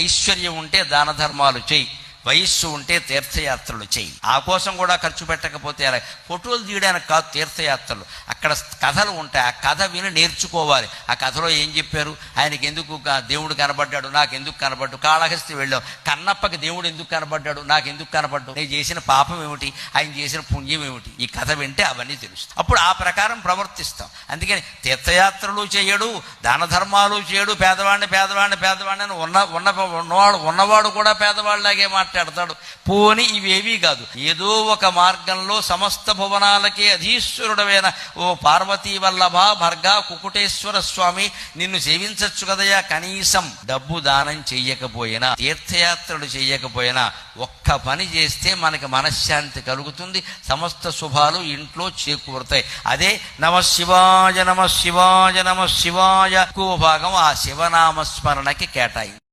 ఐశ్వర్యం ఉంటే దాన ధర్మాలు చెయ్యి, వయస్సు ఉంటే తీర్థయాత్రలు చెయ్యి. ఆ కోసం కూడా ఖర్చు పెట్టకపోతే అలా. ఫోటోలు తీయడానికి కాదు తీర్థయాత్రలు, అక్కడ కథలు ఉంటాయి, ఆ కథ విని నేర్చుకోవాలి. ఆ కథలో ఏం చెప్పారు, ఆయనకి ఎందుకు దేవుడు కనబడ్డాడు, నాకెందుకు కనబడ్డాడు, కాళహస్తి వెళ్ళాం, కన్నప్పకి దేవుడు ఎందుకు కనబడ్డాడు, నాకెందుకు కనబడ్డాడు, నేను చేసిన పాపం ఏమిటి, ఆయన చేసిన పుణ్యం ఏమిటి, ఈ కథ వింటే అవన్నీ తెలుస్తాయి. అప్పుడు ఆ ప్రకారం ప్రవర్తిస్తాం. అందుకని తీర్థయాత్రలు చేయడు, దాన ధర్మాలు చేయడు, పేదవాడిని ఉన్నవాడు కూడా పేదవాళ్ళలాగే మాట్లాడతాడు. పోని ఇవేవీ కాదు, ఏదో ఒక మార్గంలో సమస్త భువనాలకే అధీశ్వరుడమైన ఓ పార్వతీ వల్లభ భర్గా కుకుటేశ్వర స్వామి, నిన్ను సేవించచ్చు కదయా, కనీసం డబ్బు దానం చెయ్యకపోయినా, తీర్థయాత్రలు చెయ్యకపోయినా ఒక్క పని చేస్తే మనకి మనశ్శాంతి కలుగుతుంది, సమస్త శుభాలు ఇంట్లో చేకూరుతాయి. అదే నమ శివాయ నమ శివాయ నమ శివాయ ఎక్కువ భాగం ఆ శివనామస్మరణకి కేటాయి.